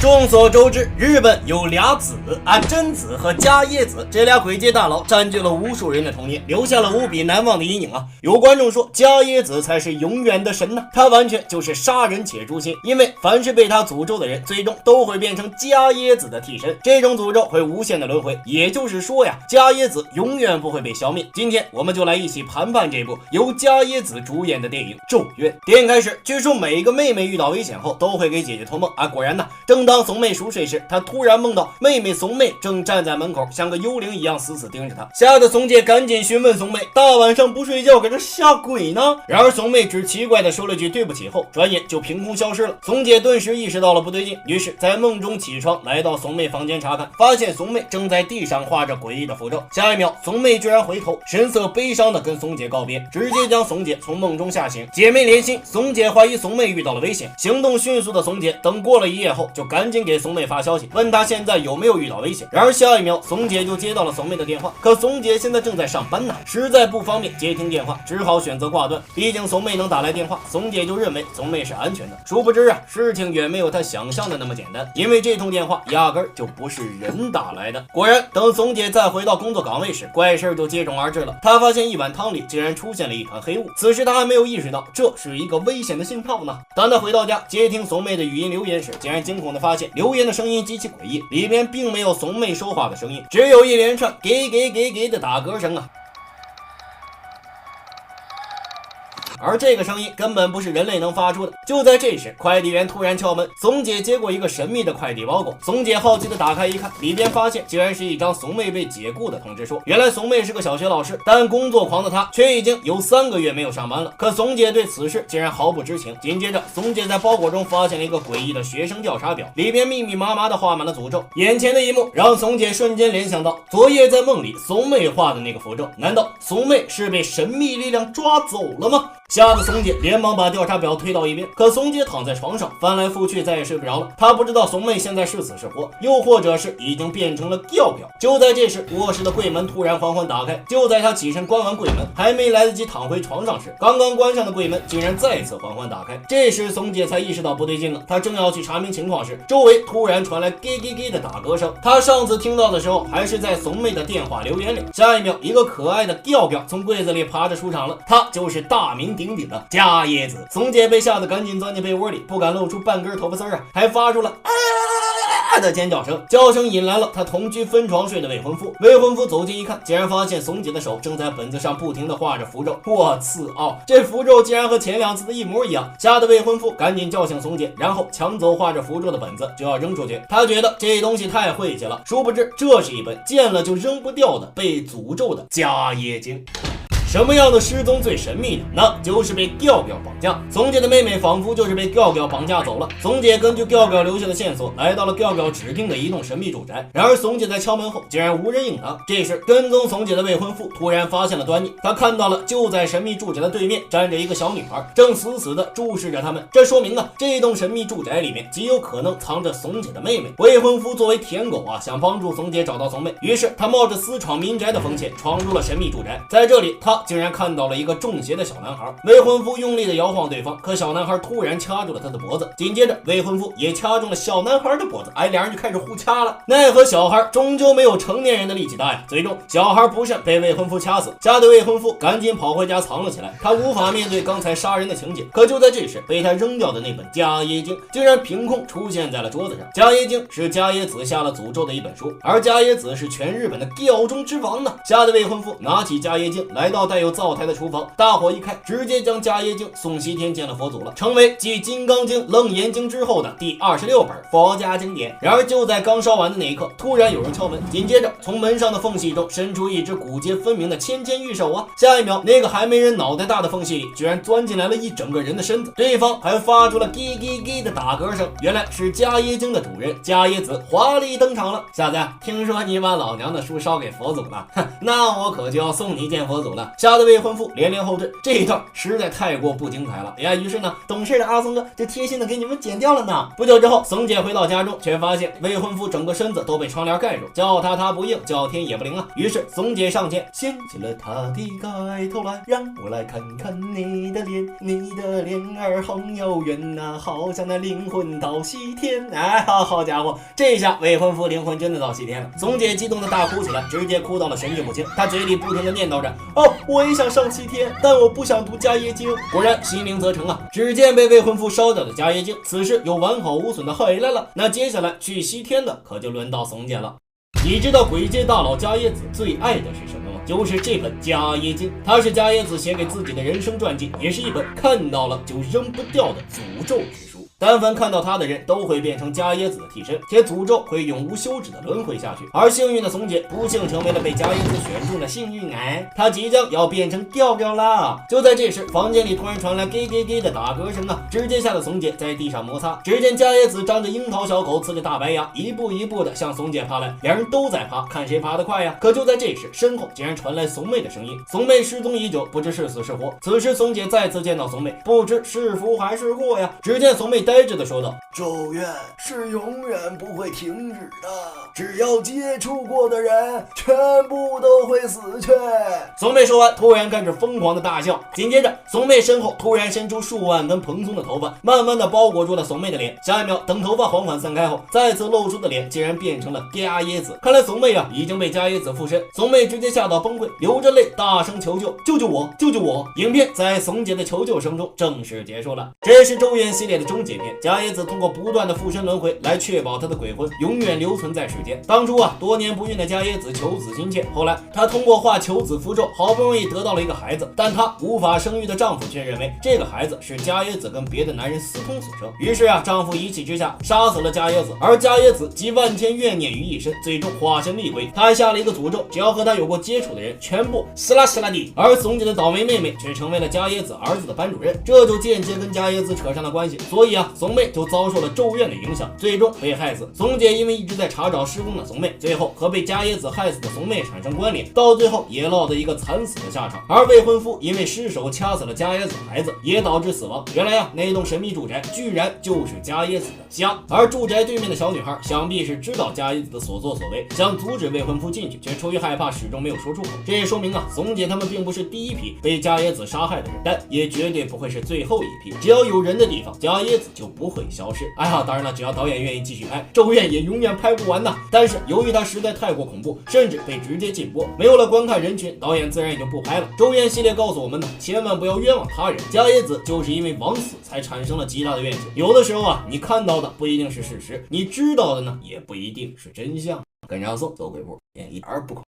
众所周知，日本有俩子贞子和伽椰子，这俩鬼界大佬占据了无数人的童年，留下了无比难忘的阴影啊！有观众说伽椰子才是永远的神呢，他完全就是杀人且诛心，因为凡是被他诅咒的人，最终都会变成伽椰子的替身，这种诅咒会无限的轮回，也就是说呀，伽椰子永远不会被消灭。今天我们就来一起盘盘这部由伽椰子主演的电影《咒怨》。电影开始，据说每个妹妹遇到危险后都会给姐姐托梦啊，果然呢，正当怂妹熟睡时，她突然梦到妹妹怂妹正站在门口，像个幽灵一样死死盯着她，吓得怂姐赶紧询问怂妹，大晚上不睡觉搁这吓鬼呢？然而怂妹只奇怪的说了句对不起后，转眼就凭空消失了。怂姐顿时意识到了不对劲，于是在梦中起床，来到怂妹房间查看，发现怂妹正在地上画着诡异的符咒。下一秒，怂妹居然回头，神色悲伤的跟怂姐告别，直接将怂姐从梦中吓醒。姐妹连心，怂姐怀疑怂妹遇到了危险，行动迅速的怂姐等过了一夜后，就赶紧给怂妹发消息，问她现在有没有遇到危险。然而下一秒，怂姐就接到了怂妹的电话，可怂姐现在正在上班呢，实在不方便接听电话，只好选择挂断。毕竟怂妹能打来电话，怂姐就认为怂妹是安全的。殊不知啊，事情远没有她想象的那么简单，因为这通电话压根儿就不是人打来的。果然，等怂姐再回到工作岗位时，怪事就接踵而至了。她发现一碗汤里竟然出现了一团黑雾，此时她还没有意识到这是一个危险的信号呢。当她回到家接听怂妹的语音留言时，竟然惊恐的发现留言的声音极其诡异，里边并没有怂妹说话的声音，只有一连串给的打嗝声啊。而这个声音根本不是人类能发出的。就在这时，快递员突然敲门，怂姐接过一个神秘的快递包裹，怂姐好奇的打开一看，里边发现竟然是一张怂妹被解雇的通知书。原来怂妹是个小学老师，但工作狂的她却已经有3个月没有上班了。可怂姐对此事竟然毫不知情。紧接着，怂姐在包裹中发现了一个诡异的学生调查表，里边密密麻麻的画满了诅咒。眼前的一幕让怂姐瞬间联想到昨夜在梦里怂妹画的那个符咒，难道怂妹是被神秘力量抓走了吗？吓得怂姐连忙把调查表推到一边，可怂姐躺在床上翻来覆去，再也睡不着了。她不知道怂妹现在是死是活，又或者是已经变成了调调。就在这时，卧室的柜门突然缓缓打开，就在她起身关完柜门，还没来得及躺回床上时，刚刚关上的柜门竟然再次缓缓打开。这时怂姐才意识到不对劲了，她正要去查明情况时，周围突然传来给的打嗝声。她上次听到的时候还是在怂妹的电话留言里。下一秒，一个可爱的调调从柜子里爬着出场了，她就是大名鼎鼎的伽椰子。怂姐被吓得赶紧钻进被窝里，不敢露出半根头发丝啊，还发出了的尖叫声，叫声引来了她同居分床睡的未婚夫。未婚夫走近一看，竟然发现怂姐的手正在本子上不停地画着符咒。我次这符咒竟然和前2次的一模一样，吓得未婚夫赶紧叫醒怂姐，然后抢走画着符咒的本子就要扔出去。他觉得这东西太晦气了，殊不知这是一本见了就扔不掉的被诅咒的伽椰经。什么样的失踪最神秘呢？那就是被调调绑架。怂姐的妹妹仿佛就是被调调绑架走了。怂姐根据调调留下的线索，来到了调调指定的一栋神秘住宅。然而怂姐在敲门后，竟然无人应答。这时，跟踪怂姐的未婚夫突然发现了端倪，他看到了就在神秘住宅的对面站着一个小女孩，正死死地注视着他们。这说明啊，这栋神秘住宅里面极有可能藏着怂姐的妹妹。未婚夫作为舔狗啊，想帮助怂姐找到怂妹，于是他冒着私闯民宅的风险，闯入了神秘住宅。在这里，他竟然看到了一个中邪的小男孩。未婚夫用力的摇晃对方，可小男孩突然掐住了他的脖子，紧接着未婚夫也掐中了小男孩的脖子，两人就开始互掐了。奈何小孩终究没有成年人的力气大呀，最终小孩不慎被未婚夫掐死，吓得未婚夫赶紧跑回家藏了起来。他无法面对刚才杀人的情景，可就在这时，被他扔掉的那本伽椰经竟然凭空出现在了桌子上。伽椰经是伽椰子下了诅咒的一本书，而伽椰子是全日本的吊钟之王呢。吓得未婚夫拿起伽椰经来到带有灶台的厨房，大火一开，直接将伽椰经送西天见了佛祖了，成为继金刚经、楞严经之后的第26本佛家经典。然而就在刚烧完的那一刻，突然有人敲门，紧接着从门上的缝隙中伸出一只骨节分明的芊玉手啊！下一秒，那个还没人脑袋大的缝隙里居然钻进来了一整个人的身子，对方还发出了给的打嗝声。原来是伽椰经的主人伽椰子华丽登场了。小子，听说你把老娘的书烧给佛祖了，那我可就要送你见佛祖了。吓得未婚夫连连后退。这一段实在太过不精彩了呀！于是呢，懂事的阿松哥就贴心的给你们剪掉了呢。不久之后，松姐回到家中，却发现未婚夫整个身子都被窗帘盖住，叫他不应，叫天也不灵啊。于是松姐上前掀起了他的盖头来，让我来看看你的脸，你的脸儿好遥远呐，好像那灵魂到西天。哎，好家伙，这下未婚夫灵魂真的到西天了。松姐激动的大哭起来，直接哭到了神志不清。她嘴里不停的念叨着：哦，我也想上西天，但我不想读迦叶经。果然心灵则成啊！只见被未婚夫烧掉的迦叶经，此时又完好无损的回来了。那接下来去西天的可就轮到松姐了。你知道鬼界大佬迦叶子最爱的是什么吗？就是这本迦叶经，它是迦叶子写给自己的人生传记，也是一本看到了就扔不掉的诅咒之书。但凡看到他的人都会变成迦叶子的替身，且诅咒会永无休止的轮回下去。而幸运的松姐不幸成为了被迦叶子选中的幸运儿，她即将要变成调调啦！就在这时，房间里突然传来给的打嗝声啊！直接吓得松姐在地上摩擦。只见迦叶子张着樱桃小口，呲着大白牙，一步一步的向松姐爬来。两人都在爬，看谁爬得快呀！可就在这时，身后竟然传来怂妹的声音。怂妹失踪已久，不知是死是活。此时松姐再次见到怂妹，不知是福还是祸呀！只见怂妹呆滞的说道：咒怨是永远不会停止的，只要接触过的人全部都会死去。怂妹说完，突然开始疯狂的大笑。紧接着，怂妹身后突然伸出数万根蓬松的头发，慢慢的包裹住了怂妹的脸。下一秒，等头发缓缓散开后，再次露出的脸竟然变成了迦叶子。看来怂妹啊已经被迦叶子附身。怂妹直接吓到崩溃，流着泪大声求救：救救我，救救我！影片在怂姐的求救声中正式结束了。这是咒怨系列的终结篇，迦叶子通过不断的附身轮回来确保他的鬼魂永远留存在世间。当初啊，多年不孕的迦叶子求子心切，后来她通过画求子符咒，好不容易得到了一个孩子，但她无法生育的丈夫却认为这个孩子是迦叶子跟别的男人私通所生。于是啊，丈夫一气之下杀死了迦叶子，而迦叶子集万千怨念于一身，最终化身厉鬼。他还下了一个诅咒，只要和他有过接触的人全部撕拉撕拉地。而怂姐的倒霉妹妹却成为了迦叶子儿子的班主任，这就间接跟迦叶子扯上了关系。所以啊，怂妹就遭受了咒怨的影响，最终被害死。怂姐因为一直在查找失踪的怂妹，最后和被迦叶子害死的怂妹产生关联，到最后也落得一个惨死的下场。而未婚夫因为失手掐死了迦叶子的孩子，也导致死亡。原来啊，那栋神秘住宅居然就是迦叶子的家。而住宅对面的小女孩想必是知道迦叶子的所作所为，想阻止未婚夫进去，却出于害怕始终没有说出口。这也说明啊，怂姐他们并不是第一批被迦叶子杀害的人，但也绝对不会是最后一批。只要有人的地方，迦叶子就不会消失。哎呀，当然了，只要导演愿意继续拍，咒怨也永远拍不完呐。但是由于它实在太过恐怖，甚至被直接禁播，没有了观看人群，导演自然也就不拍了。咒怨系列告诉我们呢，千万不要冤枉他人。迦叶子就是因为枉死才产生了极大的怨气。有的时候啊，你看到的不一定是事实，你知道的呢，也不一定是真相。跟着阿松走鬼步，也一点不恐怖。